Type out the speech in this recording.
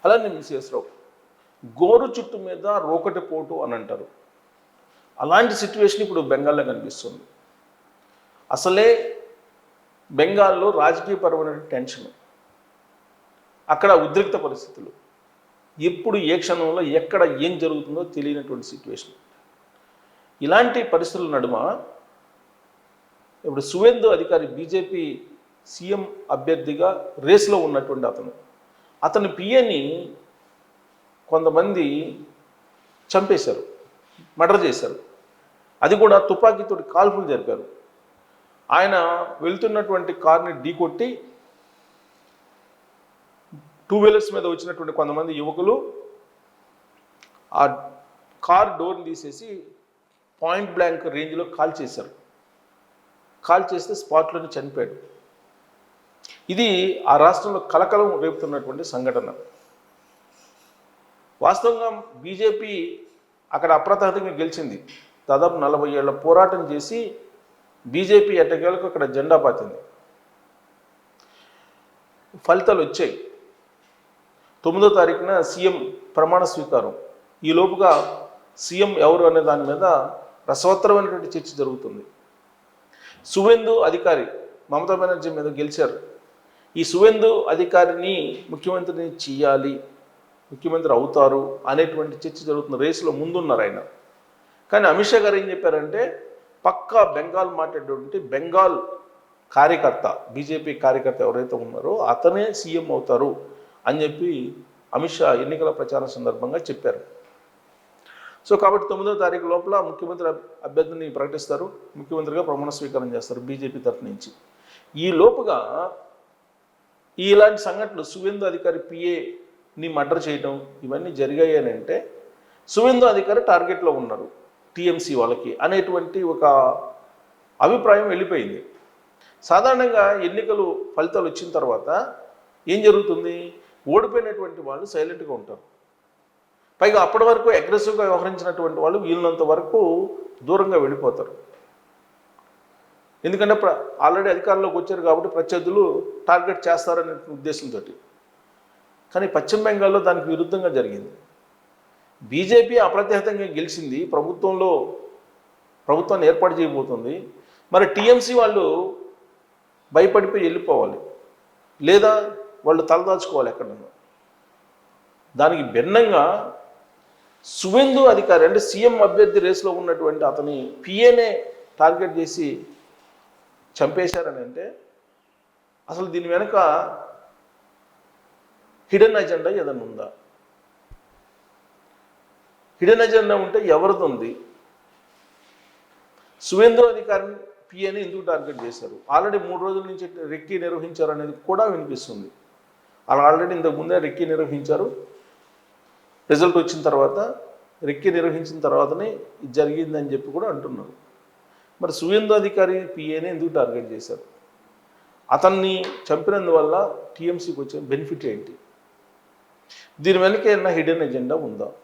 అలానే మిస్ఎస్ రావు గోరు చుట్టు మీద రోకటి పోటు అని అంటారు. అలాంటి సిచ్యువేషన్ ఇప్పుడు బెంగాల్లో కనిపిస్తుంది. అసలే బెంగాల్లో రాజకీయపరమైన టెన్షన్, అక్కడ ఉద్రిక్త పరిస్థితులు, ఎప్పుడు ఏ క్షణంలో ఎక్కడ ఏం జరుగుతుందో తెలియనటువంటి సిచ్యువేషన్. ఇలాంటి పరిస్థితుల నడుమ ఇప్పుడు సువేందు అధికారి బీజేపీ సీఎం అభ్యర్థిగా రేసులో ఉన్నటువంటి అతని పిఏని కొంతమంది చంపేశారు, మర్డర్ చేశారు. అది కూడా తుపాకీతోటి కాల్పులు జరిపారు. ఆయన వెళ్తున్నటువంటి కార్ని ఢీకొట్టి టూ వీలర్స్ మీద వచ్చినటువంటి కొంతమంది యువకులు ఆ కార్ డోర్ని తీసేసి పాయింట్ బ్లాంక్ రేంజ్లో కాల్ చేశారు. కాల్ చేస్తే స్పాట్లోనే చనిపోయాడు. ఇది ఆ రాష్ట్రంలో కలకలం రేపుతున్నటువంటి సంఘటన. వాస్తవంగా బీజేపీ అక్కడ అప్రతిహతంగా గెలిచింది. దాదాపు 40 ఏళ్ల పోరాటం చేసి బీజేపీ ఎట్టకేలకు అక్కడ జెండా పాతింది. ఫలితాలు వచ్చాయి. 9వ తారీఖున సీఎం ప్రమాణ స్వీకారం. ఈ లోపుగా సీఎం ఎవరు అనే దాని మీద రసవత్తరమైనటువంటి చర్చ జరుగుతుంది. సువేందు అధికారి మమతా బెనర్జీ మీద గెలిచారు. ఈ సువేందు అధికారిని ముఖ్యమంత్రిని చెయ్యాలి, ముఖ్యమంత్రి అవుతారు అనేటువంటి చర్చ జరుగుతున్న రేసులో ముందున్నారు ఆయన. కానీ అమిత్ షా గారు ఏం చెప్పారంటే, పక్కా బెంగాల్ మాట్లాడేటువంటి బెంగాల్ కార్యకర్త, బీజేపీ కార్యకర్త ఎవరైతే ఉన్నారో అతనే సీఎం అవుతారు అని చెప్పి అమిత్ షా ఎన్నికల ప్రచారం సందర్భంగా చెప్పారు. సో కాబట్టి 9వ తారీఖు లోపల ముఖ్యమంత్రి అభ్యర్థిని ప్రకటిస్తారు, ముఖ్యమంత్రిగా ప్రమాణ స్వీకారం చేస్తారు బీజేపీ తరఫు నుంచి. ఈ లోపుగా ఇలాంటి సంఘటనలు సువేందు అధికారి పిఏని మర్డర్ చేయడం ఇవన్నీ జరిగాయనంటే సువేందు అధికారి టార్గెట్లో ఉన్నారు టీఎంసీ వాళ్ళకి అనేటువంటి ఒక అభిప్రాయం వెళ్ళిపోయింది. సాధారణంగా ఎన్నికలు ఫలితాలు వచ్చిన తర్వాత ఏం జరుగుతుంది, ఓడిపోయినటువంటి వాళ్ళు సైలెంట్గా ఉంటారు. పైగా అప్పటి వరకు అగ్రెసివ్గా వ్యవహరించినటువంటి వాళ్ళు వీళ్ళంత వరకు దూరంగా వెళ్ళిపోతారు. ఎందుకంటే ఆల్రెడీ అధికారంలోకి వచ్చారు కాబట్టి ప్రత్యర్థులు టార్గెట్ చేస్తారనే ఉద్దేశంతో. కానీ పశ్చిమ బెంగాల్లో దానికి విరుద్ధంగా జరిగింది. బీజేపీ అప్రతిహతంగా గెలిచింది, ప్రభుత్వాన్ని ఏర్పాటు చేయబోతుంది. మరి టీఎంసీ వాళ్ళు భయపడిపోయి వెళ్ళిపోవాలి, లేదా వాళ్ళు తలదాచుకోవాలి ఎక్కడన్నా. దానికి భిన్నంగా సువేందు అధికారి అంటే సీఎం అభ్యర్థి రేసులో ఉన్నటువంటి అతని పిఏనే టార్గెట్ చేసి చంపేశారని అంటే అసలు దీని వెనుక హిడెన్ అజెండా ఏదన్నా ఉందా? హిడెన్ అజెండా ఉంటే ఎవరిది ఉంది? సువేందు అధికారిని పిఏని ఎందుకు టార్గెట్ చేశారు? ఆల్రెడీ 3 రోజుల నుంచి రెక్కీ నిర్వహించారు అనేది కూడా వినిపిస్తుంది. అలా ఆల్రెడీ ఇంతకుముందే రెక్కీ నిర్వహించారు. రిజల్ట్ వచ్చిన తర్వాత రెక్కీ నిర్వహించిన తర్వాతనే ఇది జరిగిందని చెప్పి కూడా అంటున్నారు. మరి సువేందు అధికారి పిఏని ఎందుకు టార్గెట్ చేశారు? అతన్ని చంపినందువల్ల టీఎంసీకి వచ్చే బెనిఫిట్ ఏంటి? దీని వెనక ఏమైనా హిడెన్ ఎజెండా ఉందా?